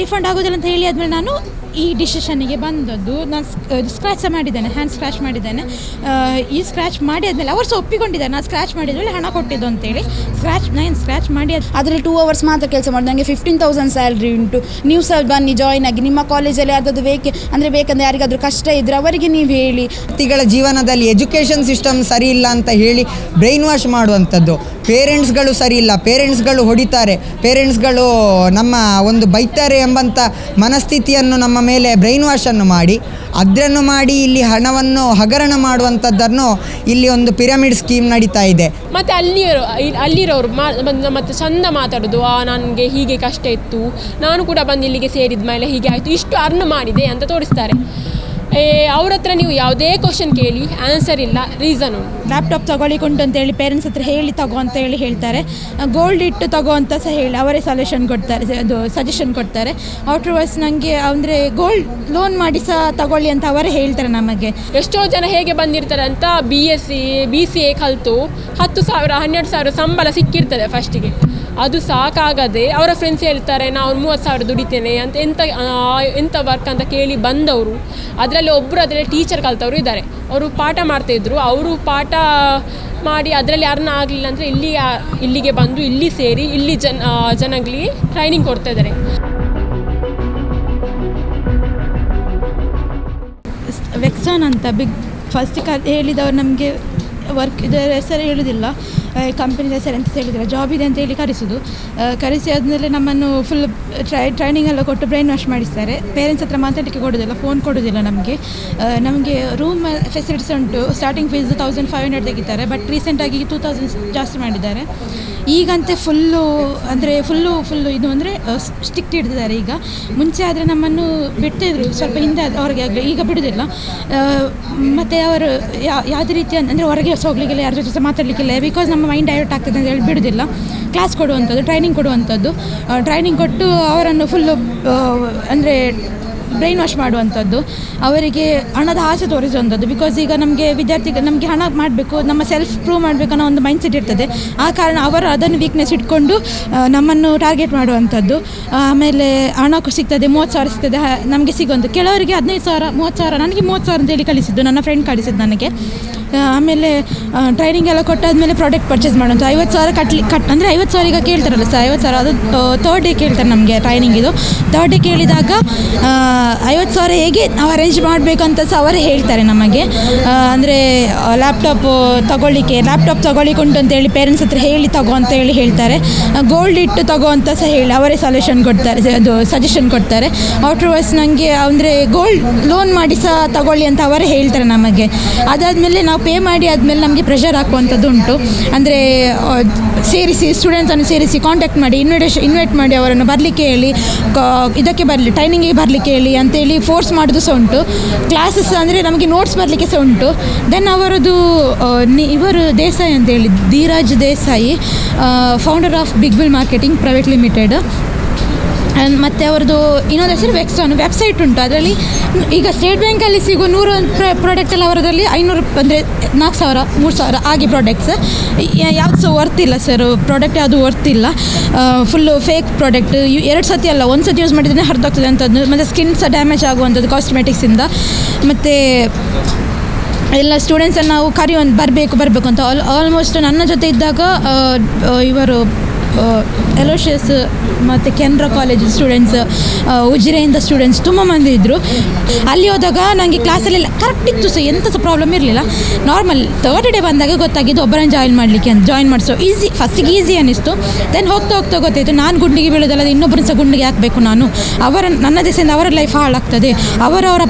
Refund ಆಗೋದಿಲ್ಲ ಅಂತ ಹೇಳಿ ಆದಮೇಲೆ ನಾನು ಈ ಡಿಸಿಷನ್ನಿಗೆ ಬಂದದ್ದು. ನಾನು ಸ್ಕ್ರ್ಯಾಚ್ ಮಾಡಿದ್ದೇನೆ, ಹ್ಯಾಂಡ್ ಸ್ಕ್ರ್ಯಾಚ್ ಮಾಡಿದ್ದೇನೆ. ಈ ಸ್ಕ್ರ್ಯಾಚ್ ಮಾಡಿ ಆದಮೇಲೆ ಅವರು ಸಹ ಒಪ್ಪಿಕೊಂಡಿದ್ದಾರೆ ನಾನು ಸ್ಕ್ರ್ಯಾಚ್ ಮಾಡಿದ್ಮೇಲೆ ಹಣ ಕೊಟ್ಟಿದ್ದು ಅಂತೇಳಿ. ನಾನು ಸ್ಕ್ರ್ಯಾಚ್ ಮಾಡಿ ಅದರಲ್ಲಿ 2 hours ಮಾತ್ರ ಕೆಲಸ ಮಾಡಿ ನನಗೆ 15,000 ಸ್ಯಾಲ್ರಿ ಉಂಟು. ನೀವು ಸಹ ಬನ್ನಿ ಜಾಯ್ನ್ ಆಗಿ. ನಿಮ್ಮ ಕಾಲೇಜಲ್ಲಿ ಯಾವುದಾದ್ರು ಬೇಕಂದರೆ ಯಾರಿಗಾದ್ರೂ ಕಷ್ಟ ಇದ್ದರೆ ಅವರಿಗೆ ನೀವು ಹೇಳಿ. ವ್ಯಕ್ತಿಗಳ ಜೀವನದಲ್ಲಿ ಎಜುಕೇಷನ್ ಸಿಸ್ಟಮ್ ಸರಿ ಇಲ್ಲ ಅಂತ ಹೇಳಿ ಬ್ರೈನ್ ವಾಶ್ ಮಾಡುವಂಥದ್ದು. ಪೇರೆಂಟ್ಸ್ಗಳು ಸರಿ ಇಲ್ಲ, ಪೇರೆಂಟ್ಸ್ಗಳು ಹೊಡಿತಾರೆ, ಪೇರೆಂಟ್ಸ್ಗಳು ನಮ್ಮ ಒಂದು ಬೈತಾರೆ ಎಂಬಂಥ ಮನಸ್ಥಿತಿಯನ್ನು ನಮ್ಮ ಮೇಲೆ ಬ್ರೈನ್ ವಾಶನ್ನು ಮಾಡಿ ಅದನ್ನು ಮಾಡಿ ಇಲ್ಲಿ ಹಣವನ್ನು ಹಗರಣ ಮಾಡುವಂಥದ್ದನ್ನು ಇಲ್ಲಿ ಒಂದು ಪಿರಮಿಡ್ ಸ್ಕೀಮ್ ನಡೀತಾ ಇದೆ. ಮತ್ತು ಅಲ್ಲಿರೋರು ಮತ್ತು ಚಂದ ಮಾತಾಡೋದು, ನನಗೆ ಹೀಗೆ ಕಷ್ಟ ಇತ್ತು, ನಾನು ಕೂಡ ಬಂದು ಇಲ್ಲಿಗೆ ಸೇರಿದ ಮೇಲೆ ಹೀಗೆ ಆಯಿತು, ಇಷ್ಟು ಅರ್ನ್ ಮಾಡಿದೆ ಅಂತ ತೋರಿಸ್ತಾರೆ. ಅವ್ರ ಹತ್ರ ನೀವು ಯಾವುದೇ ಕ್ವಶನ್ ಕೇಳಿ ಆನ್ಸರ್ ಇಲ್ಲ, ರೀಸನ್ ಉಂಟು. ಲ್ಯಾಪ್ಟಾಪ್ ತಗೊಳ್ಳಿಕೊಂಡು ಅಂತೇಳಿ ಪೇರೆಂಟ್ಸ್ ಹತ್ರ ಹೇಳಿ ತಗೋ ಅಂತ ಹೇಳಿ ಹೇಳ್ತಾರೆ. ಗೋಲ್ಡ್ ಇಟ್ಟು ತಗೋ ಅಂತ ಸಹ ಹೇಳಿ ಅವರೇ ಸೊಲ್ಯೂಷನ್ ಕೊಡ್ತಾರೆ, ಅದು ಸಜೆಷನ್ ಕೊಡ್ತಾರೆ. ಆಫ್ಟರ್ವರ್ಸ್ ನನಗೆ ಅಂದರೆ ಗೋಲ್ಡ್ ಲೋನ್ ಮಾಡಿ ಸಹ ತಗೊಳ್ಳಿ ಅಂತ ಅವರೇ ಹೇಳ್ತಾರೆ ನಮಗೆ. ಎಷ್ಟೋ ಜನ ಹೇಗೆ ಬಂದಿರ್ತಾರೆ ಅಂತ BCA ಕಲಿತು 10,000 12,000 ಸಂಬಳ ಸಿಕ್ಕಿರ್ತದೆ ಫಸ್ಟಿಗೆ. ಅದು ಸಾಕಾಗದೆ ಅವರ ಫ್ರೆಂಡ್ಸ್ ಹೇಳ್ತಾರೆ ನಾವು 30,000 ದುಡಿತೇನೆ ಅಂತ. ಎಂಥ ವರ್ಕ್ ಅಂತ ಕೇಳಿ ಬಂದವರು, ಅದರಲ್ಲಿ ಟೀಚರ್ ಕಲಿತವರು ಇದ್ದಾರೆ. ಅವರು ಪಾಠ ಮಾಡ್ತಾಯಿದ್ರು. ಅವರು ಪಾಠ ಮಾಡಿ ಅದರಲ್ಲಿ ಅರ್ನ ಆಗಲಿಲ್ಲ ಅಂದರೆ ಇಲ್ಲಿಗೆ ಬಂದು ಇಲ್ಲಿ ಸೇರಿ ಇಲ್ಲಿ ಜನಗಳಿಗೆ ಟ್ರೈನಿಂಗ್ ಕೊಡ್ತಾ ಇದ್ದಾರೆ. ವೆಕ್ಸಾನ್ ಅಂತ ಫಸ್ಟ್ ಹೇಳಿದವರು ನಮಗೆ ವರ್ಕ್ ಇದರ ಹೆಸರು ಹೇಳೋದಿಲ್ಲ, ಕಂಪನಿದ ಹೆಸರು ಅಂತ ಹೇಳಿದರೆ ಜಾಬ್ ಇದೆ ಅಂತ ಹೇಳಿ ಕರೆಸಿ ಆದಮೇಲೆ ನಮ್ಮನ್ನು ಫುಲ್ ಟ್ರೈನಿಂಗ್ ಎಲ್ಲ ಕೊಟ್ಟು ಬ್ರೈನ್ ವಾಶ್ ಮಾಡಿಸ್ತಾರೆ. ಪೇರೆಂಟ್ಸ್ ಹತ್ರ ಮಾತಾಡಲಿಕ್ಕೆ ಕೊಡೋದಿಲ್ಲ, ಫೋನ್ ಕೊಡೋದಿಲ್ಲ ನಮಗೆ ರೂಮ್ ಫೆಸಿಲಿಟೀಸ್ ಉಂಟು. ಸ್ಟಾರ್ಟಿಂಗ್ ಫೀಸ್ 1,500 ತೆಗಿತಾರೆ, ಬಟ್ ರೀಸೆಂಟಾಗಿ 2,000 ಜಾಸ್ತಿ ಮಾಡಿದ್ದಾರೆ. ಈಗಂತೆ ಫುಲ್ಲು ಇದು ಅಂದರೆ ಸ್ಟಿಕ್ಟ್ ಹಿಡ್ದಿದ್ದಾರೆ. ಈಗ ಮುಂಚೆ ಆದರೆ ನಮ್ಮನ್ನು ಬಿಡ್ತಿದ್ರು, ಸ್ವಲ್ಪ ಹಿಂದೆ ಅವ್ರಿಗೆ ಆಗಲಿ, ಈಗ ಬಿಡೋದಿಲ್ಲ. ಮತ್ತು ಅವರು ಯಾವುದೇ ರೀತಿ ಅಂದರೆ ಹೊರಗೆ ಹೋಗ್ಲಿಕ್ಕಿಲ್ಲ, ಯಾರ ಜೊತೆ ಮಾತಾಡಲಿಕ್ಕಿಲ್ಲ, ಬಿಕಾಸ್ ನಮ್ಮ ಮೈಂಡ್ ಡೈವರ್ಟ್ ಆಗ್ತದೆ ಅಂತ ಹೇಳಿ ಬಿಡೋದಿಲ್ಲ. ಕ್ಲಾಸ್ ಕೊಡುವಂಥದ್ದು, ಟ್ರೈನಿಂಗ್ ಕೊಡುವಂಥದ್ದು, ಟ್ರೈನಿಂಗ್ ಕೊಟ್ಟು ಅವರನ್ನು ಫುಲ್ಲು ಅಂದರೆ ಬ್ರೈನ್ ವಾಶ್ ಮಾಡುವಂಥದ್ದು, ಅವರಿಗೆ ಹಣದ ಆಸೆ ತೋರಿಸುವಂಥದ್ದು. ಬಿಕಾಸ್ ಈಗ ನಮಗೆ ಹಣ ಮಾಡಬೇಕು, ನಮ್ಮ ಸೆಲ್ಫ್ ಪ್ರೂವ್ ಮಾಡಬೇಕು ಅನ್ನೋ ಒಂದು ಮೈಂಡ್ಸೆಟ್ ಇರ್ತದೆ. ಆ ಕಾರಣ ಅವರು ಅದನ್ನು ವೀಕ್ನೆಸ್ ಇಟ್ಕೊಂಡು ನಮ್ಮನ್ನು ಟಾರ್ಗೆಟ್ ಮಾಡುವಂಥದ್ದು. ಆಮೇಲೆ ಹಣ ಸಿಗ್ತದೆ, 30,000 ಸಿಗ್ತದೆ ನಮಗೆ ಸಿಗೋದು. ಕೆಲವರಿಗೆ 15,000 30,000, ನನಗೆ 30,000 ಅಂತೇಳಿ ಕಳಿಸಿದ್ದು, ನನ್ನ ಫ್ರೆಂಡ್ ಕಳಿಸಿದ್ದು ನನಗೆ. ಆಮೇಲೆ ಟ್ರೈನಿಂಗ್ ಎಲ್ಲ ಕೊಟ್ಟಾದಮೇಲೆ ಪ್ರಾಡಕ್ಟ್ ಪರ್ಚೇಸ್ ಮಾಡೋದು. 50,000 ಅಂದರೆ 50,000 ಈಗ ಕೇಳ್ತಾರಲ್ಲ ಸರ್, 50,000 ಅದು 3rd ಡೇ ಕೇಳ್ತಾರೆ ನಮಗೆ ಟ್ರೈನಿಂಗ್. ಇದು 3rd ಡೇ ಕೇಳಿದಾಗ 50,000 ಹೇಗೆ ನಾವು ಅರೇಂಜ್ ಮಾಡಬೇಕು ಅಂತ ಸಹ ಅವರೇ ಹೇಳ್ತಾರೆ ನಮಗೆ. ಅಂದರೆ ಲ್ಯಾಪ್ಟಾಪ್ ತಗೊಳ್ಳಿಕೊಂಡು ಅಂತೇಳಿ ಪೇರೆಂಟ್ಸ್ ಹತ್ರ ಹೇಳಿ ತಗೋ ಅಂತ ಹೇಳಿ ಹೇಳ್ತಾರೆ. ಗೋಲ್ಡ್ ಇಟ್ಟು ತಗೋ ಅಂತ ಸಹ ಹೇಳಿ ಅವರೇ ಸೊಲ್ಯೂಷನ್ ಕೊಡ್ತಾರೆ, ಅದು ಸಜೆಷನ್ ಕೊಡ್ತಾರೆ. ಆಫ್ಟರ್ವರ್ಸ್ ನನಗೆ ಅಂದರೆ ಗೋಲ್ಡ್ ಲೋನ್ ಮಾಡಿ ಸಹ ತಗೊಳ್ಳಿ ಅಂತ ಅವರೇ ಹೇಳ್ತಾರೆ ನಮಗೆ. ಅದಾದಮೇಲೆ ನಾವು ಪೇ ಮಾಡಿ ಆದಮೇಲೆ ನಮಗೆ ಪ್ರೆಷರ್ ಹಾಕುವಂಥದ್ದು ಉಂಟು. ಅಂದರೆ ಸ್ಟೂಡೆಂಟ್ಸನ್ನು ಸೇರಿಸಿ ಕಾಂಟ್ಯಾಕ್ಟ್ ಮಾಡಿ ಇನ್ವೈಟ್ ಮಾಡಿ ಅವರನ್ನು ಬರಲಿಕ್ಕೆ ಹೇಳಿ, ಇದಕ್ಕೆ ಬರಲಿ ಟ್ರೈನಿಂಗಿಗೆ ಬರಲಿಕ್ಕೆ ಹೇಳಿ ಅಂತೇಳಿ ಫೋರ್ಸ್ ಮಾಡೋದು ಸಹ ಉಂಟು. ಕ್ಲಾಸಸ್ ಅಂದರೆ ನಮಗೆ ನೋಟ್ಸ್ ಬರಲಿಕ್ಕೆ ಸಹ ಉಂಟು. ದೆನ್ ಅವರದ್ದು ಇವರು ದೇಸಾಯಿ ಅಂತೇಳಿ, Dheeraj Desai, founder of Big Bill Marketing Private Limited. ಮತ್ತು ಅವ್ರದ್ದು ಇನ್ನೊಂದು ಹೆಸರು ವೆಕ್ಸಾನ್ ವೆಬ್ಸೈಟ್ ಉಂಟು. ಅದರಲ್ಲಿ ಈಗ ಸ್ಟೇಟ್ ಬ್ಯಾಂಕಲ್ಲಿ ಸಿಗೋ 100 ಪ್ರಾಡಕ್ಟ್ ಎಲ್ಲ ಅವರದಲ್ಲಿ 500 ಅಂದರೆ 4,000 3,000 ಆಗಿ ಪ್ರಾಡಕ್ಟ್ಸ್. ಯಾವುದು ಸಹ ವರ್ತಿಲ್ಲ ಸರ್, ಪ್ರಾಡಕ್ಟ್ ಯಾವುದು ವರ್ತಿಲ್ಲ. Full fake product. 2 ಸತಿ ಅಲ್ಲ, 1 ಸತಿ ಯೂಸ್ ಮಾಡಿದ್ರೆ ಹರಿದೋಗ್ತದೆ ಅಂಥದ್ದು. ಮತ್ತು ಸ್ಕಿನ್ ಸಹ ಡ್ಯಾಮೇಜ್ ಆಗುವಂಥದ್ದು ಕಾಸ್ಮೆಟಿಕ್ಸಿಂದ. ಮತ್ತು ಎಲ್ಲ ಸ್ಟೂಡೆಂಟ್ಸನ್ನು ನಾವು ಬರಬೇಕು ಅಂತ ಆಲ್ಮೋಸ್ಟ್ ನನ್ನ ಜೊತೆ ಇದ್ದಾಗ ಇವರು ಎಲೋಷಿಯಸ್ ಮತ್ತು ಕೆನರಾ ಕಾಲೇಜ್ ಸ್ಟೂಡೆಂಟ್ಸ್, ಉಜಿರೆಯಿಂದ ಸ್ಟೂಡೆಂಟ್ಸ್ ತುಂಬ ಮಂದಿ ಇದ್ದರು. ಅಲ್ಲಿ ಹೋದಾಗ ನನಗೆ ಕ್ಲಾಸಲ್ಲೆಲ್ಲ ಕರೆಕ್ಟ್ ಇತ್ತು ಸಹ, ಎಂಥ ಸಹ ಪ್ರಾಬ್ಲಮ್ ಇರಲಿಲ್ಲ. ನಾರ್ಮಲ್ 3rd ಡೇ ಬಂದಾಗ ಗೊತ್ತಾಗಿದ್ದು ಒಬ್ಬರನ್ನು ಜಾಯಿನ್ ಮಾಡಿಸೋ ಫಸ್ಟಿಗೆ ಈಸಿ ಅನ್ನಿಸ್ತು. ದೆನ್ ಹೋಗ್ತಾ ಗೊತ್ತಾಯಿತು ನಾನು ಗುಂಡಿಗೆ ಬೀಳೋದಲ್ಲ, ಇನ್ನೊಬ್ಬರನ್ನ ಸಹ ಗುಂಡಿಗೆ ಹಾಕಬೇಕು ನಾನು. ನನ್ನ ದೇಶದಿಂದ ಅವರ ಲೈಫ್ ಹಾಳಾಗ್ತದೆ. ಅವರ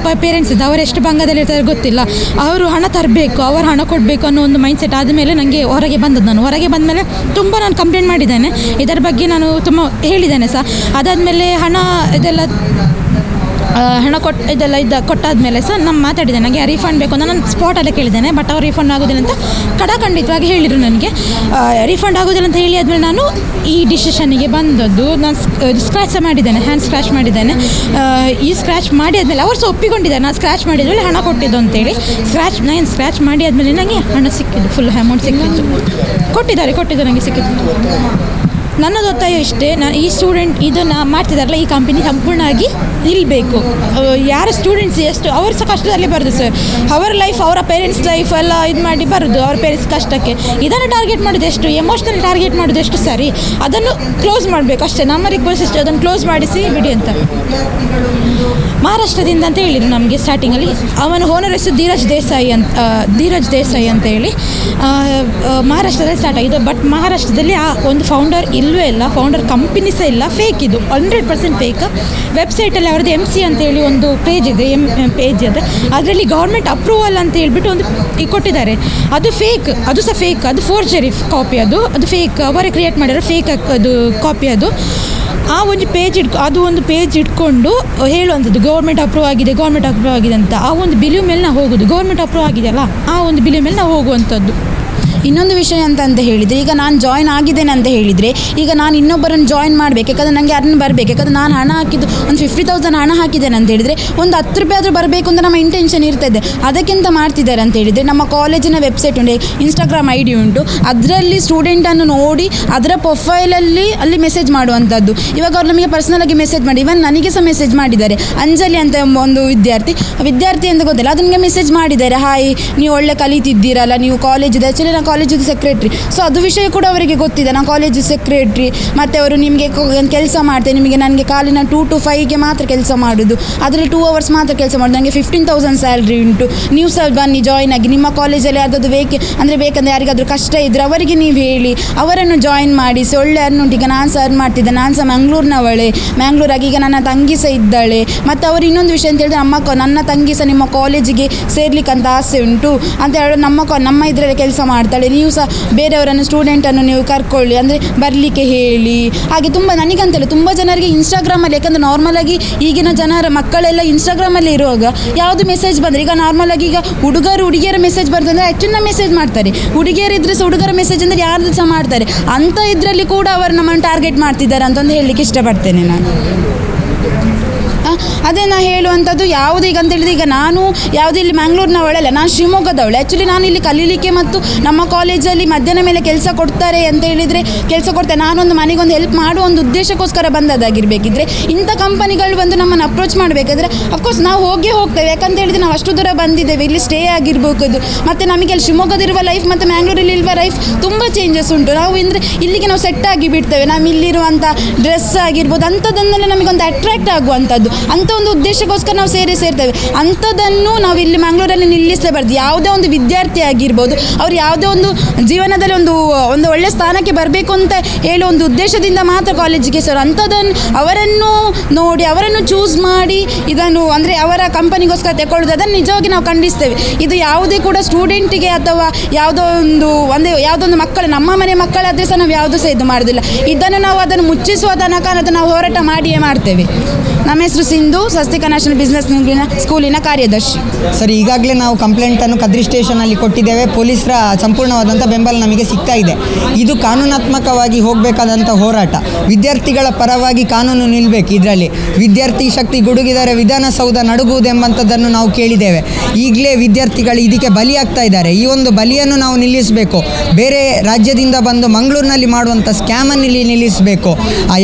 ಪೇರೆಂಟ್ಸ್ ಇದ್ದು ಅವರು ಎಷ್ಟು ಭಂಗದಲ್ಲಿರ್ತಾರೆ ಗೊತ್ತಿಲ್ಲ. ಅವರು ಹಣ ತರಬೇಕು, ಅವರು ಹಣ ಕೊಡಬೇಕು ಅನ್ನೋ ಒಂದು ಮೈಂಡ್ಸೆಟ್ ಆದಮೇಲೆ ನನಗೆ ಹೊರಗೆ ಹೊರಗೆ ಬಂದಮೇಲೆ ತುಂಬ ನಾನು ಕಂಪ್ಲೇಂಟ್ ಮಾಡಿದ್ದೇನೆ. ಇದರ ಬಗ್ಗೆ ನಾನು ತುಂಬ ಹೇಳಿದ್ದೇನೆ ಸಹ. ಅದಾದಮೇಲೆ ಹಣ ಕೊಟ್ಟಾದಮೇಲೆ ಸಹ ನಾನು ಮಾತಾಡಿದೆ, ನನಗೆ ರೀಫಂಡ್ ಬೇಕು ಅಂತ ನಾನು ಸ್ಪಾಟಲ್ಲೇ ಕೇಳಿದ್ದೇನೆ. ಬಟ್ ಅವ್ರು ರೀಫಂಡ್ ಆಗೋದಿಲ್ಲ ಅಂತ ಖಂಡಿತವಾಗಿ ಹೇಳಿದರು ನನಗೆ. ರೀಫಂಡ್ ಆಗೋದಿಲ್ಲ ಅಂತ ಹೇಳಿ ಆದಮೇಲೆ ನಾನು ಈ ಡಿಸಿಷನ್ನಿಗೆ ಬಂದದ್ದು. ನಾನು ಸ್ಕ್ರ್ಯಾಚ್ ಮಾಡಿದ್ದೇನೆ, ಹ್ಯಾಂಡ್ ಸ್ಕ್ರ್ಯಾಚ್ ಮಾಡಿದ್ದೇನೆ. ಈ ಸ್ಕ್ರ್ಯಾಚ್ ಮಾಡಿ ಆದಮೇಲೆ ಅವರು ಸಹ ಒಪ್ಪಿಕೊಂಡಿದ್ದಾರೆ ನಾನು ಸ್ಕ್ರ್ಯಾಚ್ ಮಾಡಿದ್ಮೇಲೆ ಹಣ ಕೊಟ್ಟಿದ್ದು ಅಂತೇಳಿ. ನಾನು ಸ್ಕ್ರ್ಯಾಚ್ ಮಾಡಿ ಆದಮೇಲೆ ನನಗೆ ಹಣ ಸಿಕ್ಕಿದ್ದು, ಫುಲ್ ಅಮೌಂಟ್ ಸಿಕ್ಕಿದ್ದು. ಕೊಟ್ಟಿದ್ದಾರೆ ನನಗೆ ಸಿಕ್ಕಿದ್ದು. ನನ್ನದು ಒತ್ತಾಯ ಇಷ್ಟೇ, ನಾನು ಈ ಸ್ಟೂಡೆಂಟ್ ಇದನ್ನು ಮಾಡ್ತಿದ್ದಾರಲ್ಲ ಈ ಕಂಪನಿ ಸಂಪೂರ್ಣವಾಗಿ ನಿಲ್ಲಬೇಕು. ಯಾರು ಸ್ಟೂಡೆಂಟ್ಸ್ ಎಷ್ಟು ಅವರು ಸಹ ಕಷ್ಟದಲ್ಲಿ ಬರೋದು ಸರ್, ಅವರ ಲೈಫ್ ಅವರ ಪೇರೆಂಟ್ಸ್ ಲೈಫ್ ಎಲ್ಲ ಇದು ಮಾಡಿ ಬರೋದು ಅವ್ರ ಪೇರೆಂಟ್ಸ್ ಕಷ್ಟಕ್ಕೆ. ಇದನ್ನು ಟಾರ್ಗೆಟ್ ಮಾಡೋದು ಎಷ್ಟು, ಎಮೋಷ್ನಲ್ ಟಾರ್ಗೆಟ್ ಮಾಡೋದು ಎಷ್ಟು ಸರಿ, ಅದನ್ನು ಕ್ಲೋಸ್ ಮಾಡಬೇಕು ಅಷ್ಟೇ. ನಮ್ಮ ರಿಕ್ವೆಸ್ಟ್ ಇಷ್ಟು, ಅದನ್ನು ಕ್ಲೋಸ್ ಮಾಡಿಸಿ ಬಿಡಿ ಅಂತ. ಮಹಾರಾಷ್ಟ್ರದಿಂದ ಅಂತ ಹೇಳಿದರು ನಮಗೆ ಸ್ಟಾರ್ಟಿಂಗಲ್ಲಿ. ಅವನ ಓನರ್ ಹೆಸರು ಧೀರಜ್ ದೇಸಾಯಿ ಅಂತ ಹೇಳಿ ಮಹಾರಾಷ್ಟ್ರದಲ್ಲಿ ಸ್ಟಾರ್ಟ್ ಆಗಿದೆ. ಬಟ್ ಮಹಾರಾಷ್ಟ್ರದಲ್ಲಿ ಆ ಒಂದು ಫೌಂಡರ್ ಇಲ್ಲವೇ ಇಲ್ಲ, ಫೌಂಡರ್ ಕಂಪನಿ ಸಹ ಇಲ್ಲ, ಫೇಕ್ ಇದು 100% ಫೇಕ್. ವೆಬ್ಸೈಟಲ್ಲಿ ಅವ್ರದ್ದು MC ಅಂತ ಹೇಳಿ ಒಂದು ಪೇಜ್ ಇದೆ, ಪೇಜ್ ಇದೆ, ಅದರಲ್ಲಿ ಗೌರ್ಮೆಂಟ್ ಅಪ್ರೂವಲ್ ಅಂತ ಹೇಳ್ಬಿಟ್ಟು ಒಂದು ಕೊಟ್ಟಿದ್ದಾರೆ. ಅದು ಫೇಕ್, ಅದು ಸಹ ಫೇಕ್, ಅದು ಫೋರ್ಜರಿ ಕಾಪಿ, ಅದು ಫೇಕ್, ಅವರೇ ಕ್ರಿಯೇಟ್ ಮಾಡಿರೋ ಫೇಕ್ ಅದು ಕಾಪಿ. ಆ ಒಂದು ಪೇಜ್ ಇಟ್ಕೊಂಡು ಹೇಳುವಂಥದ್ದು ಗೌರ್ಮೆಂಟ್ ಅಪ್ರೂವ್ ಆಗಿದೆ ಅಂತ. ಆ ಒಂದು ಬಿಲಿವ್ ಮೇಲೆ ನಾವು ಹೋಗೋದು, ಗೌರ್ಮೆಂಟ್ ಅಪ್ರೂವ್ ಆಗಿದೆಯಲ್ಲ ಆ ಒಂದು ಬಿಲಿವ್ ಮೇಲೆ ನಾವು ಹೋಗುವಂಥದ್ದು. ಇನ್ನೊಂದು ವಿಷಯ ಅಂತ ಹೇಳಿದರೆ, ಈಗ ನಾನು ಜಾಯ್ನ್ ಆಗಿದ್ದೇನೆ ಅಂತ ಹೇಳಿದರೆ, ಈಗ ನಾನು ಇನ್ನೊಬ್ಬರನ್ನು ಜಾಯ್ನ್ ಮಾಡಬೇಕು, ಯಾಕಂದರೆ ನನಗೆ ಅರ್ನ್ ಬರಬೇಕು, ಯಾಕಂದರೆ ನಾನು ಹಣ ಹಾಕಿದ್ದು ಒಂದು 50,000 ಹಣ ಹಾಕಿದ್ದೇನೆ ಅಂತ ಹೇಳಿದರೆ ಒಂದು 10 ರೂಪಾಯಿ ಆದರೂ ಬರಬೇಕು ಅಂತ ನಮ್ಮ ಇಂಟೆನ್ಷನ್ ಇರ್ತದೆ. ಅದಕ್ಕಿಂತ ಮಾಡ್ತಿದ್ದಾರೆ ಅಂತ ಹೇಳಿದರೆ, ನಮ್ಮ ಕಾಲೇಜಿನ ವೆಬ್ಸೈಟ್ ಉಂಟು, Instagram ID ಉಂಟು, ಅದರಲ್ಲಿ ಸ್ಟೂಡೆಂಟನ್ನು ನೋಡಿ ಅದರ ಪ್ರೊಫೈಲಲ್ಲಿ ಅಲ್ಲಿ ಮೆಸೇಜ್ ಮಾಡುವಂಥದ್ದು. ಇವಾಗ ಅವ್ರು ನಮಗೆ ಪರ್ಸ್ನಲಾಗಿ ಮೆಸೇಜ್ ಮಾಡಿ, ಇವನ್ ನನಗೆ ಸಹ ಮೆಸೇಜ್ ಮಾಡಿದ್ದಾರೆ. ಅಂಜಲಿ ಅಂತ ಒಂದು ವಿದ್ಯಾರ್ಥಿ ಅಂತ ಗೊತ್ತಿಲ್ಲ, ಅದು ನನಗೆ ಮೆಸೇಜ್ ಮಾಡಿದ್ದಾರೆ, ಹಾಯ್ ನೀವು ಒಳ್ಳೆ ಕಲಿತಿದ್ದೀರಲ್ಲ, ನೀವು ಕಾಲೇಜಿದೆ. ಆ್ಯಕ್ಚುಲಿ ನಾನು ಕಾಲೇಜಿದು ಸೆಕ್ರೆಟ್ರಿ, ಸೊ ಅದು ವಿಷಯ ಕೂಡ ಅವರಿಗೆ ಗೊತ್ತಿದೆ, ನಾನು ಕಾಲೇಜು ಸೆಕ್ರೆಟ್ರಿ. ಮತ್ತು ಅವರು ನಿಮಗೆ ಕೆಲಸ ಮಾಡ್ತೇನೆ, ನನಗೆ ಕಾಲಿನ 2 to 5ಗೆ ಮಾತ್ರ ಕೆಲಸ ಮಾಡೋದು, ಅದರಲ್ಲಿ 2 hours ಮಾತ್ರ ಕೆಲಸ ಮಾಡೋದು, ನನಗೆ 15,000 ಸ್ಯಾಲ್ರಿ ಉಂಟು, ನೀವು ಸಹ ಬನ್ನಿ ಜಾಯ್ನ್ ಆಗಿ, ನಿಮ್ಮ ಕಾಲೇಜಲ್ಲಿ ಯಾವುದಾದ್ರು ಬೇಕಂದರೆ ಯಾರಿಗಾದ್ರೂ ಕಷ್ಟ ಇದ್ದರೆ ಅವರಿಗೆ ನೀವು ಹೇಳಿ, ಅವರನ್ನು ಜಾಯಿನ್ ಮಾಡಿಸಿ, ಒಳ್ಳೆ ಅರ್ನ್ ಉಂಟು. ಈಗ ನಾನು ಸಹ ಅರ್ನ್ ಮಾಡ್ತಿದ್ದೆ, ನಾನು ಸಹ ಮ್ಯಾಂಗ್ಳೂರಾಗಿ, ಈಗ ನನ್ನ ತಂಗಿ ಸಹ ಇದ್ದಾಳೆ. ಮತ್ತು ಅವರು ಇನ್ನೊಂದು ವಿಷಯ ಅಂತ ಹೇಳಿದ್ರೆ, ನನ್ನ ತಂಗಿ ಸಹ ನಿಮ್ಮ ಕಾಲೇಜಿಗೆ ಸೇರ್ಲಿಕ್ಕಂತ ಆಸೆ ಉಂಟು ಅಂತ ಹೇಳಿ ನಮ್ಮ ಇದರಲ್ಲಿ ಕೆಲಸ ಮಾಡ್ತಾಳೆ, ನೀವು ಸಹ ಬೇರೆಯವರನ್ನು ಸ್ಟೂಡೆಂಟನ್ನು ನೀವು ಕರ್ಕೊಳ್ಳಿ ಅಂದರೆ ಬರಲಿಕ್ಕೆ ಹೇಳಿ. ಹಾಗೆ ತುಂಬ ನನಗಂತಲ್ಲ ತುಂಬ ಜನರಿಗೆ ಇನ್ಸ್ಟಾಗ್ರಾಮಲ್ಲಿ, ಯಾಕಂದರೆ ನಾರ್ಮಲಾಗಿ ಈಗಿನ ಜನರ ಮಕ್ಕಳೆಲ್ಲ ಇನ್ಸ್ಟಾಗ್ರಾಮಲ್ಲಿ ಇರುವಾಗ ಯಾವುದು ಮೆಸೇಜ್ ಬಂದರೆ, ಈಗ ನಾರ್ಮಲಾಗಿ ಈಗ ಹುಡುಗಿಯರ ಮೆಸೇಜ್ ಬರ್ತಂದರೆ ಆ್ಯಕ್ಚುಲಿ ಮೆಸೇಜ್ ಮಾಡ್ತಾರೆ, ಹುಡುಗಿಯರಿದ್ರೆ ಸಹ ಹುಡುಗರ ಮೆಸೇಜ್ ಅಂದರೆ ಯಾರ್ದು ಸಹ ಮಾಡ್ತಾರೆ. ಅಂಥ ಇದರಲ್ಲಿ ಕೂಡ ಅವರು ನಮ್ಮನ್ನು ಟಾರ್ಗೆಟ್ ಮಾಡ್ತಿದ್ದಾರೆ ಅಂತಂದು ಹೇಳಲಿಕ್ಕೆ ಇಷ್ಟಪಡ್ತೇನೆ ನಾನು. ಅದೇ ನಾನು ಹೇಳುವಂಥದ್ದು, ಯಾವುದು ಈಗ ಅಂತ ಹೇಳಿದ್ರೆ, ಈಗ ನಾನು ಯಾವುದು ಇಲ್ಲಿ ಮ್ಯಾಂಗ್ಳೂರಿನವಳಲ್ಲ, ನಾನು ಶಿವಮೊಗ್ಗದವಳೆ. ಆ್ಯಕ್ಚುಲಿ ನಾನು ಇಲ್ಲಿ ಕಲೀಲಿಕ್ಕೆ ಮತ್ತು ನಮ್ಮ ಕಾಲೇಜಲ್ಲಿ ಮಧ್ಯಾಹ್ನ ಮೇಲೆ ಕೆಲಸ ಕೊಡ್ತಾರೆ ಅಂತ ಹೇಳಿದರೆ ಕೆಲಸ ಕೊಡ್ತಾರೆ, ನಾನೊಂದು ಮನೆಗೊಂದು ಹೆಲ್ಪ್ ಮಾಡುವ ಒಂದು ಉದ್ದೇಶಕ್ಕೋಸ್ಕರ ಬಂದದ್ದಾಗಿರಬೇಕಿದ್ರೆ, ಇಂಥ ಕಂಪನಿಗಳು ಬಂದು ನಮ್ಮನ್ನು ಅಪ್ರೋಚ್ ಮಾಡಬೇಕಾದ್ರೆ ಅಫ್ಕೋರ್ಸ್ ನಾವು ಹೋಗ್ತೇವೆ. ಯಾಕಂತ ಹೇಳಿದರೆ ನಾವು ಅಷ್ಟು ದೂರ ಬಂದಿದ್ದೇವೆ, ಇಲ್ಲಿ ಸ್ಟೇ ಆಗಿರ್ಬೋದು. ಮತ್ತು ನಮಗೆ ಅಲ್ಲಿ ಶಿವಮೊಗ್ಗದಿರುವ ಲೈಫ್ ಮತ್ತು ಮ್ಯಾಂಗ್ಳೂರಲ್ಲಿ ಇರುವ ಲೈಫ್ ತುಂಬ ಚೇಂಜಸ್ ಉಂಟು. ನಾವು ಅಂದರೆ ಇಲ್ಲಿಗೆ ನಾವು ಸೆಟ್ ಆಗಿ ಬಿಡ್ತೇವೆ, ನಾವು ಇಲ್ಲಿರುವಂಥ ಡ್ರೆಸ್ ಆಗಿರ್ಬೋದು ಅಂಥದ್ದನ್ನೆಲ್ಲ ನಮಗೊಂದು ಅಟ್ರಾಕ್ಟ್ ಆಗುವಂಥದ್ದು, ಅಂಥ ಒಂದು ಉದ್ದೇಶಕ್ಕೋಸ್ಕರ ನಾವು ಸೇರ್ತೇವೆ. ಅಂಥದ್ದನ್ನು ನಾವು ಇಲ್ಲಿ ಮ್ಯಾಂಗ್ಳೂರಲ್ಲಿ ನಿಲ್ಲಿಸಲೇಬಾರ್ದು. ಯಾವುದೇ ಒಂದು ವಿದ್ಯಾರ್ಥಿ ಆಗಿರ್ಬೋದು, ಅವ್ರು ಯಾವುದೇ ಒಂದು ಜೀವನದಲ್ಲಿ ಒಂದು ಒಳ್ಳೆಯ ಸ್ಥಾನಕ್ಕೆ ಬರಬೇಕು ಅಂತ ಹೇಳೋ ಒಂದು ಉದ್ದೇಶದಿಂದ ಮಾತ್ರ ಕಾಲೇಜಿಗೆ ಸೇರೋ ಅಂಥದ್ದನ್ನು ಅವರನ್ನು ನೋಡಿ ಅವರನ್ನು ಚೂಸ್ ಮಾಡಿ ಇದನ್ನು ಅಂದರೆ ಅವರ ಕಂಪನಿಗೋಸ್ಕರ ತಗೊಳ್ಳೋದು, ಅದನ್ನು ನಿಜವಾಗಿ ನಾವು ಖಂಡಿಸ್ತೇವೆ. ಇದು ಯಾವುದೇ ಕೂಡ ಸ್ಟೂಡೆಂಟಿಗೆ ಅಥವಾ ಯಾವುದೋ ಒಂದು ಮಕ್ಕಳು, ನಮ್ಮ ಮನೆ ಮಕ್ಕಳಾದರೆ ಸಹ ನಾವು ಯಾವುದೂ ಸಹ ಇದು ಮಾಡೋದಿಲ್ಲ. ಅದನ್ನು ಮುಚ್ಚಿಸುವ ತನಕ ನಾವು ಹೋರಾಟ ಮಾಡಿಯೇ ಮಾಡ್ತೇವೆ. ನಮ್ಮ ಹೆಸರು ಸಿಂಧು, ಸ್ವಸ್ತಿಕ ನ್ಯಾಷನಲ್ ಬಿಸ್ನೆಸ್ ಸ್ಕೂಲಿನ ಕಾರ್ಯದರ್ಶಿ. ಸರಿ, ಈಗಾಗಲೇ ನಾವು ಕಂಪ್ಲೇಂಟನ್ನು ಕದ್ರಿ ಸ್ಟೇಷನಲ್ಲಿ ಕೊಟ್ಟಿದ್ದೇವೆ. ಪೊಲೀಸರ ಸಂಪೂರ್ಣವಾದಂಥ ಬೆಂಬಲ ನಮಗೆ ಸಿಗ್ತಾ ಇದೆ. ಇದು ಕಾನೂನಾತ್ಮಕವಾಗಿ ಹೋಗಬೇಕಾದಂಥ ಹೋರಾಟ. ವಿದ್ಯಾರ್ಥಿಗಳ ಪರವಾಗಿ ಕಾನೂನು ನಿಲ್ಲಬೇಕು. ಇದರಲ್ಲಿ ವಿದ್ಯಾರ್ಥಿ ಶಕ್ತಿ ಗುಡುಗಿದರೆ ವಿಧಾನಸೌಧ ನಡುಗುವುದೆಂಬಂಥದ್ದನ್ನು ನಾವು ಕೇಳಿದ್ದೇವೆ. ಈಗಲೇ ವಿದ್ಯಾರ್ಥಿಗಳು ಇದಕ್ಕೆ ಬಲಿಯಾಗ್ತಾ ಇದ್ದಾರೆ. ಈ ಒಂದು ಬಲಿಯನ್ನು ನಾವು ನಿಲ್ಲಿಸಬೇಕು. ಬೇರೆ ರಾಜ್ಯದಿಂದ ಬಂದು ಮಂಗಳೂರಿನಲ್ಲಿ ಮಾಡುವಂಥ ಸ್ಕ್ಯಾಮನ್ನು ಇಲ್ಲಿ ನಿಲ್ಲಿಸಬೇಕು.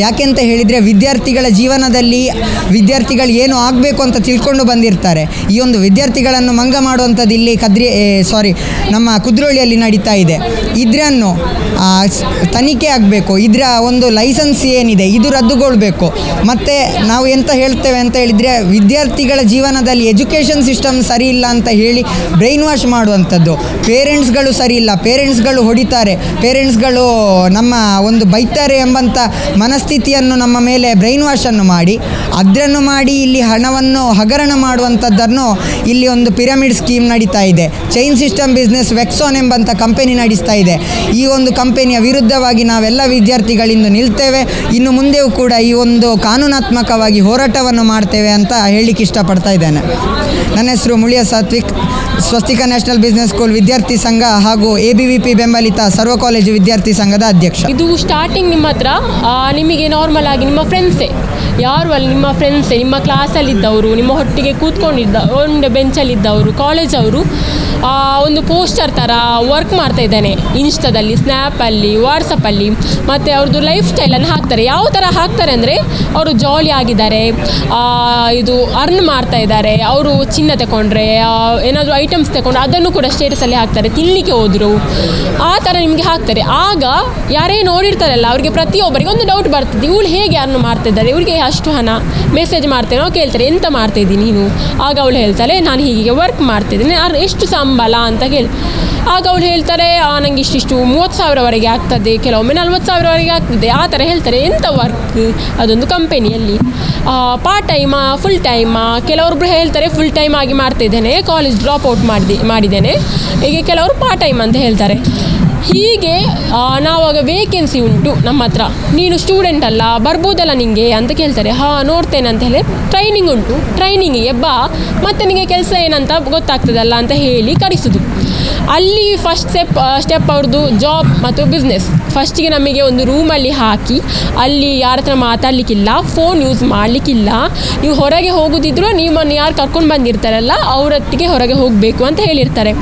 ಯಾಕೆಂತ ಹೇಳಿದರೆ ವಿದ್ಯಾರ್ಥಿಗಳ ಜೀವನದಲ್ಲಿ ವಿದ್ಯಾರ್ಥಿಗಳು ಏನು ಆಗಬೇಕು ಅಂತ ತಿಳ್ಕೊಂಡು ಬಂದಿರ್ತಾರೆ. ಈ ಒಂದು ವಿದ್ಯಾರ್ಥಿಗಳನ್ನು ಮಂಗ ಮಾಡುವಂಥದ್ದು ಇಲ್ಲಿ ನಮ್ಮ ಕುದ್ರೋಳಿಯಲ್ಲಿ ನಡೀತಾ ಇದೆ. ಇದನ್ನು ತನಿಖೆ ಆಗಬೇಕು. ಇದರ ಒಂದು ಲೈಸೆನ್ಸ್ ಏನಿದೆ ಇದು ರದ್ದುಗೊಳ್ಬೇಕು. ಮತ್ತು ನಾವು ಎಂತ ಹೇಳ್ತೇವೆ ಅಂತ ಹೇಳಿದರೆ, ವಿದ್ಯಾರ್ಥಿಗಳ ಜೀವನದಲ್ಲಿ ಎಜುಕೇಷನ್ ಸಿಸ್ಟಮ್ ಸರಿ ಇಲ್ಲ ಅಂತ ಹೇಳಿ ಬ್ರೈನ್ ವಾಶ್ ಮಾಡುವಂಥದ್ದು. ಪೇರೆಂಟ್ಸ್ಗಳು ಸರಿ ಇಲ್ಲ, ಪೇರೆಂಟ್ಸ್ಗಳು ಹೊಡಿತಾರೆ, ಪೇರೆಂಟ್ಸ್ಗಳು ನಮ್ಮ ಒಂದು ಬೈತಾರೆ ಎಂಬಂಥ ಮನಸ್ಥಿತಿಯನ್ನು ನಮ್ಮ ಮೇಲೆ ಬ್ರೈನ್ ವಾಶನ್ನು ಮಾಡಿ ಅದನ್ನು ಮಾಡಿ ಇಲ್ಲಿ ಹಣವನ್ನು ಹಗರಣ ಮಾಡುವಂಥದ್ದನ್ನು ಇಲ್ಲಿ ಒಂದು ಪಿರಮಿಡ್ ಸ್ಕೀಮ್ ನಡೀತಾ ಇದೆ. ಚೈನ್ ಸಿಸ್ಟಮ್ ಬಿಸ್ನೆಸ್ ವೆಕ್ಸಾನ್ ಎಂಬಂಥ ಕಂಪನಿ ನಡೆಸ್ತಾ ಇದೆ. ಈ ಒಂದು ಕಂಪನಿಯ ವಿರುದ್ಧವಾಗಿ ನಾವೆಲ್ಲ ವಿದ್ಯಾರ್ಥಿಗಳಿಂದ ನಿಲ್ತೇವೆ. ಇನ್ನು ಮುಂದೆಯೂ ಕೂಡ ಈ ಒಂದು ಕಾನೂನಾತ್ಮಕವಾಗಿ ಹೋರಾಟವನ್ನು ಮಾಡ್ತೇವೆ ಅಂತ ಹೇಳಲಿಕ್ಕೆ ಇಷ್ಟಪಡ್ತಾ ಇದ್ದೇನೆ. ನನ್ನ ಹೆಸರು Muliya Satvik, Swastika national business school ವಿದ್ಯಾರ್ಥಿ ಸಂಘ ಹಾಗೂ ABVP ಬೆಂಬಲಿತ ಸರ್ವ ಕಾಲೇಜು ವಿದ್ಯಾರ್ಥಿ ಸಂಘದ ಅಧ್ಯಕ್ಷ. ಇದು ಸ್ಟಾರ್ಟಿಂಗ್ ನಿಮ್ಮ ಹತ್ರ ನಿಮಗೆ ನಾರ್ಮಲ್ ಆಗಿ ನಿಮ್ಮ ಫ್ರೆಂಡ್ಸೇ ಯಾರು ಅಲ್ಲಿ, ನಿಮ್ಮ ಫ್ರೆಂಡ್ಸೇ, ನಿಮ್ಮ ಕ್ಲಾಸಲ್ಲಿದ್ದವರು, ನಿಮ್ಮ ಒಟ್ಟಿಗೆ ಕೂತ್ಕೊಂಡಿದ್ದ ಒಂದು ಬೆಂಚಲ್ಲಿದ್ದವರು, ಕಾಲೇಜವರು ಒಂದು ಪೋಸ್ಟರ್ ಥರ ವರ್ಕ್ ಮಾಡ್ತಾ ಇದ್ದಾನೆ ಇನ್ಸ್ಟಾದಲ್ಲಿ, ಸ್ನ್ಯಾಪಲ್ಲಿ, ವಾಟ್ಸಪ್ಪಲ್ಲಿ. ಮತ್ತು ಅವ್ರದ್ದು ಲೈಫ್ ಸ್ಟೈಲನ್ನು ಹಾಕ್ತಾರೆ. ಯಾವ ಥರ ಹಾಕ್ತಾರೆ ಅಂದರೆ ಅವರು ಜಾಲಿ ಆಗಿದ್ದಾರೆ, ಇದು ಅರ್ನ್ ಮಾಡ್ತಾ ಇದ್ದಾರೆ, ಅವರು ಚಿನ್ನ ತಗೊಂಡ್ರೆ ಏನಾದರೂ ಐಟಮ್ಸ್ ತಗೊಂಡ್ರೆ ಅದನ್ನು ಕೂಡ ಸ್ಟೇಟಸಲ್ಲಿ ಹಾಕ್ತಾರೆ, ತಿನ್ನಲಿಕ್ಕೆ ಹೋದರು ಆ ಥರ ನಿಮಗೆ ಹಾಕ್ತಾರೆ. ಆಗ ಯಾರೇ ನೋಡಿರ್ತಾರಲ್ಲ ಅವ್ರಿಗೆ ಪ್ರತಿಯೊಬ್ಬರಿಗೆ ಒಂದು ಡೌಟ್ ಬರ್ತದೆ, ಇವಳು ಹೇಗೆ ಅರ್ನ್ ಮಾಡ್ತಿದ್ದಾರೆ, ಇವರಿಗೆ ಅಷ್ಟು ಹಣ. ಮೆಸೇಜ್ ಮಾಡ್ತೇನೆ, ನಾವು ಕೇಳ್ತಾರೆ ಎಂತ ಮಾಡ್ತಾಯಿದ್ದೀನಿ ನೀನು. ಆಗ ಅವಳು ಹೇಳ್ತಾಳೆ ನಾನು ಹೀಗೆ ವರ್ಕ್ ಮಾಡ್ತಿದ್ದೀನಿ, ಎಷ್ಟು ಸಂಬಳ ಅಂತ ಕೇಳಿ. ಆಗ ಅವಳು ಹೇಳ್ತಾರೆ ನನಗೆ ಇಷ್ಟಿಷ್ಟು 30,000ವರೆಗೆ ಆಗ್ತದೆ, ಕೆಲವೊಮ್ಮೆ 40,000ವರೆಗೆ ಆಗ್ತದೆ, ಆ ಥರ ಹೇಳ್ತಾರೆ. ಎಂಥ ವರ್ಕ್ ಅದೊಂದು ಕಂಪೆನಿಯಲ್ಲಿ, ಪಾರ್ಟ್ ಟೈಮಾ ಫುಲ್ ಟೈಮಾ? ಕೆಲವೊಬ್ಬರು ಹೇಳ್ತಾರೆ ಫುಲ್ ಟೈಮ್ ಆಗಿ ಮಾಡ್ತಿದ್ದೇನೆ, ಕಾಲೇಜ್ ಡ್ರಾಪ್ ಔಟ್ ಮಾಡಿದ್ದೇನೆ, ಹೀಗೆ ಕೆಲವರು ಪಾರ್ಟ್ ಟೈಮ್ ಅಂತ ಹೇಳ್ತಾರೆ. ಹೀಗೆ ನಾವಾಗ ವೇಕೆನ್ಸಿ ಉಂಟು ನಮ್ಮ ಹತ್ರ, ನೀನು ಸ್ಟೂಡೆಂಟ್ ಅಲ್ಲ ಬರ್ಬೋದಲ್ಲ ನಿನಗೆ ಅಂತ ಕೇಳ್ತಾರೆ. ನೋಡ್ತೇನೆ ಅಂತ ಹೇಳಿ ಟ್ರೈನಿಂಗ್ ಉಂಟು, ಟ್ರೈನಿಂಗಿಗೆ ಬಾ, ಮತ್ತು ನಿನಗೆ ಕೆಲಸ ಏನಂತ ಗೊತ್ತಾಗ್ತದಲ್ಲ ಅಂತ ಹೇಳಿ ಕರೆಸೋದು. ಅಲ್ಲಿ ಫಸ್ಟ್ ಸ್ಟೆಪ್ ಅವ್ರದ್ದು ಜಾಬ್ ಮತ್ತು ಬಿಸ್ನೆಸ್. ಫಸ್ಟಿಗೆ ನಮಗೆ ಒಂದು ರೂಮಲ್ಲಿ ಹಾಕಿ ಅಲ್ಲಿ ಯಾರ ಹತ್ರ ಮಾತಾಡಲಿಕ್ಕಿಲ್ಲ, ಫೋನ್ ಯೂಸ್ ಮಾಡಲಿಕ್ಕಿಲ್ಲ, ನೀವು ಹೊರಗೆ ಹೋಗೋದಿದ್ರು ನಿಮ್ಮನ್ನು ಯಾರು ಕರ್ಕೊಂಡು ಬಂದಿರ್ತಾರಲ್ಲ ಅವರೊಟ್ಟಿಗೆ ಹೊರಗೆ ಹೋಗಬೇಕು ಅಂತ ಹೇಳಿರ್ತಾರೆ.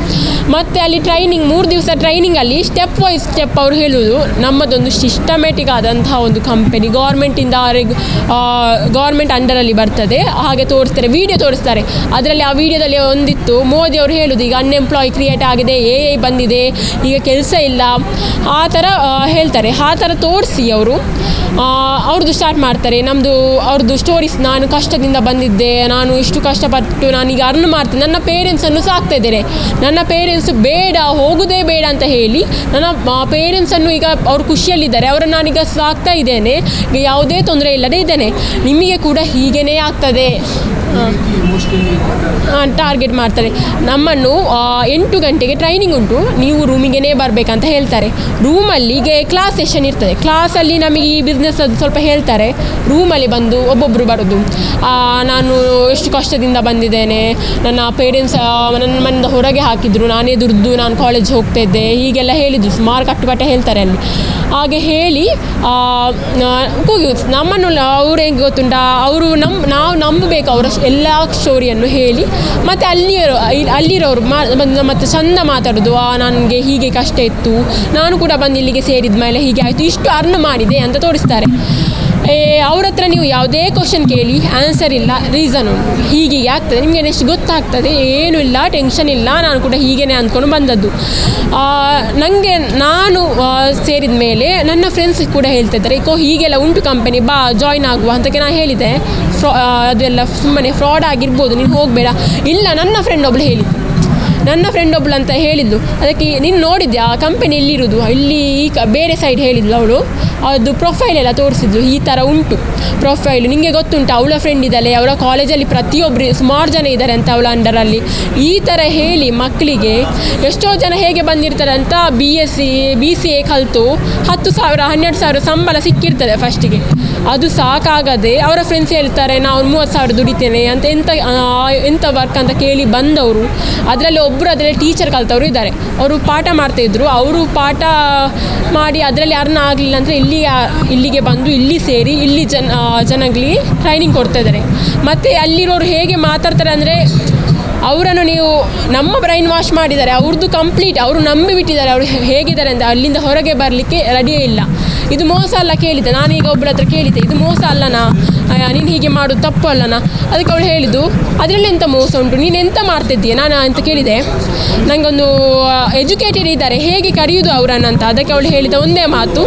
ಮತ್ತು ಅಲ್ಲಿ ಟ್ರೈನಿಂಗ್ 3 ದಿವಸ ಟ್ರೈನಿಂಗಲ್ಲಿ ಸ್ಟೆಪ್ ವೈಸ್ ಸ್ಟೆಪ್ ಅವರು ಹೇಳೋದು. ನಮ್ಮದೊಂದು ಸಿಸ್ಟಮೆಟಿಕ್ ಆದಂತಹ ಒಂದು ಕಂಪನಿ, ಗೌರ್ಮೆಂಟ್ ಅಂಡರಲ್ಲಿ ಬರ್ತದೆ, ಹಾಗೆ ತೋರಿಸ್ತಾರೆ, ವಿಡಿಯೋ ತೋರಿಸ್ತಾರೆ. ಅದರಲ್ಲಿ ಆ ವಿಡಿಯೋದಲ್ಲಿ ಒಂದಿತ್ತು ಮೋದಿ ಅವರು ಹೇಳೋದು, ಈಗ ಅನ್ಎಂಪ್ಲಾಯ್ ಕ್ರಿಯೇಟ್ ಆಗಿದೆ, AI ಬಂದಿದೆ, ಈಗ ಕೆಲಸ ಇಲ್ಲ, ಆ ಥರ ಹೇಳ್ತಾರೆ. ಆ ಥರ ತೋರಿಸಿ ಅವರು ಅವ್ರದ್ದು ಸ್ಟಾರ್ಟ್ ಮಾಡ್ತಾರೆ. ಅವ್ರದ್ದು ಸ್ಟೋರೀಸ್, ನಾನು ಕಷ್ಟದಿಂದ ಬಂದಿದ್ದೆ, ನಾನು ಇಷ್ಟು ಕಷ್ಟಪಟ್ಟು ನಾನೀಗ ಅರ್ನ್ ಮಾಡ್ತೀನಿ, ನನ್ನ ಪೇರೆಂಟ್ಸನ್ನು ಸಾಕ್ತಾ ಇದ್ದೇನೆ, ನನ್ನ ಪೇರೆಂಟ್ಸ್ ಬೇಡ ಹೋಗೋದೇ ಬೇಡ ಅಂತ ಹೇಳಿ ನನ್ನ ಪೇರೆಂಟ್ಸನ್ನು ಈಗ ಅವರು ಖುಷಿಯಲ್ಲಿದ್ದಾರೆ, ಅವರನ್ನು ನಾನೀಗ ಸಾಕ್ತಾ ಇದ್ದೇನೆ, ಈಗ ಯಾವುದೇ ತೊಂದರೆ ಇಲ್ಲದೆ ಇದ್ದೇನೆ, ನಿಮಗೆ ಕೂಡ ಹೀಗೇ ಆಗ್ತದೆ ಟಾರ್ಗೆಟ್ ಮಾಡ್ತಾರೆ. ನಮ್ಮನ್ನು 8 ಗಂಟೆಗೆ ಟ್ರೈನಿಂಗ್ ಉಂಟು, ನೀವು ರೂಮಿಗೆ ಬರಬೇಕಂತ ಹೇಳ್ತಾರೆ. ರೂಮಲ್ಲಿ ಈಗ ಕ್ಲಾಸ್ ಸೆಷನ್ ಇರ್ತದೆ, ಕ್ಲಾಸಲ್ಲಿ ನಮಗೆ ಈ ಬಿಸ್ನೆಸ್ ಅದು ಸ್ವಲ್ಪ ಹೇಳ್ತಾರೆ. ರೂಮಲ್ಲಿ ಬಂದು ಒಬ್ಬೊಬ್ಬರು ಬರೋದು, ನಾನು ಎಷ್ಟು ಕಷ್ಟದಿಂದ ಬಂದಿದ್ದೇನೆ, ನನ್ನ ಪೇರೆಂಟ್ಸ್ ನನ್ನ ಮನೆಯಿಂದ ಹೊರಗೆ ಹಾಕಿದ್ರು, ನಾನೇ ದುಡ್ದು ನಾನು ಕಾಲೇಜ್ ಹೋಗ್ತಾ ಇದ್ದೆ, ಹೀಗೆಲ್ಲ ಹೇಳಿದ್ರು, ಸುಮಾರು ಕಟ್ಟುಕಟ್ಟೆ ಹೇಳ್ತಾರೆ ಅಲ್ಲಿ. ಹಾಗೆ ಹೇಳಿ ನಮ್ಮನ್ನು ಅವ್ರು ಹೆಂಗೆ ಗೊತ್ತುಂಟಾ, ಅವರು ನಾವು ನಂಬಬೇಕು ಅವರ ಎಲ್ಲ ಸ್ಟೋರಿಯನ್ನು ಹೇಳಿ. ಮತ್ತು ಅಲ್ಲಿರೋರು ಮತ್ತು ಚಂದ ಮಾತಾಡೋದು, ನನಗೆ ಹೀಗೆ ಕಷ್ಟ ಇತ್ತು, ನಾನು ಕೂಡ ಬಂದು ಇಲ್ಲಿಗೆ ಸೇರಿದ ಮೇಲೆ ಹೀಗೆ ಆಯಿತು, ಇಷ್ಟು ಅರ್ನ್ ಮಾಡಿದೆ ಅಂತ ತೋರಿಸ್ತಾರೆ. ಅವ್ರ ಹತ್ರ ನೀವು ಯಾವುದೇ ಕ್ವಶನ್ ಕೇಳಿ ಆನ್ಸರ್ ಇಲ್ಲ, ರೀಸನ್ ಉಂಟು, ಹೀಗೆ ಆಗ್ತದೆ, ನಿಮಗೆ ನೆಕ್ಸ್ಟ್ ಗೊತ್ತಾಗ್ತದೆ, ಏನೂ ಇಲ್ಲ, ಟೆನ್ಷನ್ ಇಲ್ಲ, ನಾನು ಕೂಡ ಹೀಗೇ ಅಂದ್ಕೊಂಡು ಬಂದದ್ದು. ನಾನು ಸೇರಿದ ಮೇಲೆ ನನ್ನ ಫ್ರೆಂಡ್ಸ್ ಕೂಡ ಹೇಳ್ತಿದ್ದಾರೆ, ಹೀಗೆಲ್ಲ ಉಂಟು ಕಂಪನಿ, ಬಾ ಜಾಯ್ನ್ ಆಗುವ ಅಂತಕ್ಕೆ ನಾನು ಹೇಳಿದೆ. ಅದೆಲ್ಲ ಸುಮ್ಮನೆ ಫ್ರಾಡ್ ಆಗಿರ್ಬೋದು, ನೀನು ಹೋಗಬೇಡ. ಇಲ್ಲ, ನನ್ನ ಫ್ರೆಂಡ್ ಒಬ್ಳು ಅಂತ ಹೇಳಿದ್ಲು. ಅದಕ್ಕೆ ನೀನು ನೋಡಿದ್ಯಾ ಆ ಕಂಪನಿ ಎಲ್ಲಿರೋದು, ಇಲ್ಲಿ ಬೇರೆ ಸೈಡ್ ಹೇಳಿದ್ಲು ಅವಳು. ಅದು ಪ್ರೊಫೈಲ್ ಎಲ್ಲ ತೋರಿಸಿದ್ಲು, ಈ ಥರ ಉಂಟು ಪ್ರೊಫೈಲು, ನಿಮಗೆ ಗೊತ್ತುಂಟು ಅವಳ ಫ್ರೆಂಡ್ ಇದ್ದಾಳೆ, ಅವಳ ಕಾಲೇಜಲ್ಲಿ ಪ್ರತಿಯೊಬ್ಬರು ಸುಮಾರು ಜನ ಇದ್ದಾರೆ ಅಂತ ಅವಳ ಅಂಡರಲ್ಲಿ. ಈ ಥರ ಹೇಳಿ ಮಕ್ಕಳಿಗೆ ಎಷ್ಟೋ ಜನ ಹೇಗೆ ಬಂದಿರ್ತಾರೆ ಅಂತ BCA ಕಲಿತು 10,000 12,000 ಸಂಬಳ ಸಿಕ್ಕಿರ್ತದೆ ಫಸ್ಟಿಗೆ. ಅದು ಸಾಕಾಗದೆ ಅವರ ಫ್ರೆಂಡ್ಸ್ ಹೇಳ್ತಾರೆ ನಾವು 30,000 ದುಡಿತೇನೆ ಅಂತ. ಎಂಥ ವರ್ಕ್ ಅಂತ ಕೇಳಿ ಬಂದವರು, ಅದರಲ್ಲಿ ಟೀಚರ್ ಕಲಿತವರು ಇದ್ದಾರೆ, ಅವರು ಪಾಠ ಮಾಡ್ತಾಯಿದ್ರು. ಅವರು ಪಾಠ ಮಾಡಿ ಅದರಲ್ಲಿ ಅರ್ನ್ ಆಗಲಿಲ್ಲ ಅಂದರೆ ಇಲ್ಲಿಗೆ ಬಂದು ಇಲ್ಲಿ ಸೇರಿ ಇಲ್ಲಿ ಜನಗಳಿಗೆ ಟ್ರೈನಿಂಗ್ ಕೊಡ್ತಾ ಇದ್ದಾರೆ. ಮತ್ತು ಅಲ್ಲಿರೋರು ಹೇಗೆ ಮಾತಾಡ್ತಾರೆ ಅಂದರೆ, ಅವರನ್ನು ನೀವು ನಮ್ಮ ಬ್ರೈನ್ ವಾಶ್ ಮಾಡಿದ್ದಾರೆ, ಅವ್ರದ್ದು ಕಂಪ್ಲೀಟ್ ಅವರು ನಂಬಿಬಿಟ್ಟಿದ್ದಾರೆ, ಅವರು ಹೇಗಿದ್ದಾರೆ ಅಂತ ಅಲ್ಲಿಂದ ಹೊರಗೆ ಬರಲಿಕ್ಕೆ ರೆಡಿಯೇ ಇಲ್ಲ. ಇದು ಮೋಸ ಅಲ್ಲ ಕೇಳಿದ್ದೆ, ನಾನೀಗ ಒಬ್ಬರ ಹತ್ರ ಕೇಳಿದ್ದೆ, ಇದು ಮೋಸ ಅಲ್ಲನಾ, ನೀನು ಹೀಗೆ ಮಾಡೋದು ತಪ್ಪು ಅಲ್ಲನಾ? ಅದಕ್ಕೆ ಅವಳು ಹೇಳಿದ್ದು, ಅದರಲ್ಲಿ ಎಂಥ ಮೋಸ ಉಂಟು, ನೀನು ಎಂತ ಮಾಡ್ತಿದ್ದೀಯ ನಾನು ಅಂತ ಕೇಳಿದೆ. ನನಗೊಂದು ಎಜುಕೇಟೆಡ್ ಇದ್ದಾರೆ, ಹೇಗೆ ಕರೆಯೋದು ಅವರನ್ನಂತ. ಅದಕ್ಕೆ ಅವಳು ಹೇಳಿದ ಒಂದೇ ಮಾತು,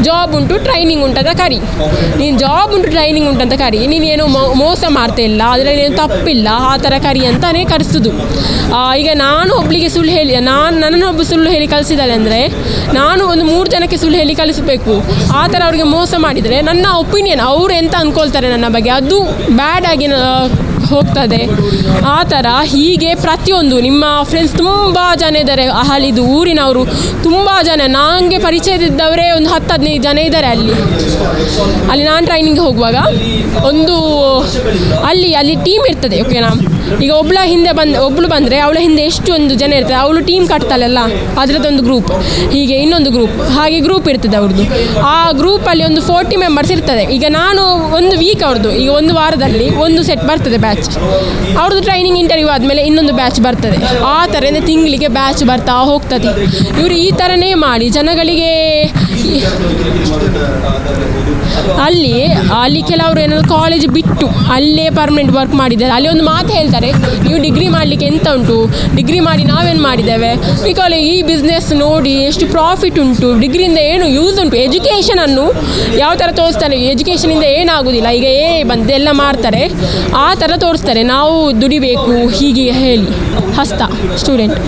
ಜಾಬ್ ಉಂಟು ಟ್ರೈನಿಂಗ್ ಉಂಟಂತ ಕರಿ, ನೀನು ಜಾಬ್ ಉಂಟು ಟ್ರೈನಿಂಗ್ ಉಂಟಂತ ಕರಿ, ನೀನೇನು ಮೋಸ ಮಾಡ್ತಾ ಇಲ್ಲ, ಅದರಲ್ಲಿ ಏನು ತಪ್ಪಿಲ್ಲ, ಆ ಥರ ಕರಿ ಅಂತಲೇ ಕರೆಸೋದು. ಈಗ ನಾನು ಒಬ್ಬಳಿಗೆ ಸುಳ್ಳು ಹೇಳಿ, ನನ್ನನ್ನೊಬ್ಬ ಸುಳ್ಳು ಹೇಳಿ ಕಲಿಸಿದ್ದಾಳೆ ಅಂದರೆ ನಾನು ಒಂದು 3 ಜನಕ್ಕೆ ಸುಳ್ಳು ಹೇಳಿ ಕಲಿಸಬೇಕು. ಆ ಥರ ಅವ್ರಿಗೆ ಮೋಸ ಮಾಡಿದರೆ ನನ್ನ ಒಪಿನಿಯನ್, ಅವರು ಎಂತ ಅಂದ್ಕೊಳ್ತಾರೆ ನನ್ನ ಬಗ್ಗೆ, ಅದು ಬ್ಯಾಡ್ ಆಗಿ ಹೋಗ್ತದೆ. ಆ ಥರ ಹೀಗೆ ಪ್ರತಿಯೊಂದು ನಿಮ್ಮ ಫ್ರೆಂಡ್ಸ್ ತುಂಬ ಜನ ಇದ್ದಾರೆ, ಅಹಲಿದು ಊರಿನವರು ತುಂಬ ಜನ, ನನಗೆ ಪರಿಚಯದಿದ್ದವರೇ ಒಂದು 10-15 ಜನ ಇದ್ದಾರೆ ಅಲ್ಲಿ ನಾನು ಟ್ರೈನಿಂಗ್ಗೆ ಹೋಗುವಾಗ. ಒಂದು ಅಲ್ಲಿ ಟೀಮ್ ಇರ್ತದೆ, ಓಕೆನಾ. ಈಗ ಒಬ್ಬಳು ಬಂದರೆ ಅವಳ ಹಿಂದೆ ಎಷ್ಟೊಂದು ಜನ ಇರ್ತಾರೆ, ಅವಳು ಟೀಮ್ ಕಟ್ತಾಳಲ್ಲ ಅದರದ್ದೊಂದು ಗ್ರೂಪ್, ಹೀಗೆ ಇನ್ನೊಂದು ಗ್ರೂಪ್, ಹಾಗೆ ಗ್ರೂಪ್ ಇರ್ತದೆ ಅವ್ರದ್ದು. ಆ ಗ್ರೂಪಲ್ಲಿ ಒಂದು 40 ಮೆಂಬರ್ಸ್ ಇರ್ತದೆ. ಈಗ ನಾನು ಒಂದು ವೀಕ್ ಅವ್ರದ್ದು, ಈಗ ಒಂದು ವಾರದಲ್ಲಿ ಒಂದು ಸೆಟ್ ಬರ್ತದೆ ಬ್ಯಾಚ್, ಬ್ಯಾಚ್, ಅವ್ರದ್ದು ಟ್ರೈನಿಂಗ್ ಇಂಟರ್ವ್ಯೂ ಆದಮೇಲೆ ಇನ್ನೊಂದು ಬ್ಯಾಚ್ ಬರ್ತದೆ. ಆ ಥರ ತಿಂಗಳಿಗೆ ಬ್ಯಾಚ್ ಬರ್ತಾ ಹೋಗ್ತದೆ. ಇವರು ಈ ಥರನೇ ಮಾಡಿ ಜನಗಳಿಗೆ ಅಲ್ಲಿ ಕೆಲವರು ಏನಾದರೂ ಕಾಲೇಜ್ ಬಿಟ್ಟು ಅಲ್ಲೇ ಪರ್ಮನೆಂಟ್ ವರ್ಕ್ ಮಾಡಿದ್ದಾರೆ. ಅಲ್ಲಿ ಒಂದು ಮಾತು ಹೇಳ್ತಾರೆ, ನೀವು ಡಿಗ್ರಿ ಮಾಡಲಿಕ್ಕೆ ಎಂತ ಉಂಟು, ಡಿಗ್ರಿ ಮಾಡಿ ನಾವೇನು ಮಾಡಿದ್ದೇವೆ, ಈ ಬಿಸ್ನೆಸ್ ನೋಡಿ ಎಷ್ಟು ಪ್ರಾಫಿಟ್ ಉಂಟು, ಡಿಗ್ರಿಯಿಂದ ಏನು ಯೂಸ್ ಉಂಟು. ಎಜುಕೇಷನನ್ನು ಯಾವ ಥರ ತೋರಿಸ್ತಾರೆ, ಎಜುಕೇಷನಿಂದ ಏನಾಗೋದಿಲ್ಲ, ಈಗ ಬಂದು ಎಲ್ಲ ಮಾಡ್ತಾರೆ, ಆ ಥರ ತೋರಿಸ್ತಾರೆ. ನಾವು ದುಡಿಬೇಕು ಹೀಗೆ ಹೇಳಿ ಸ್ಟೂಡೆಂಟ್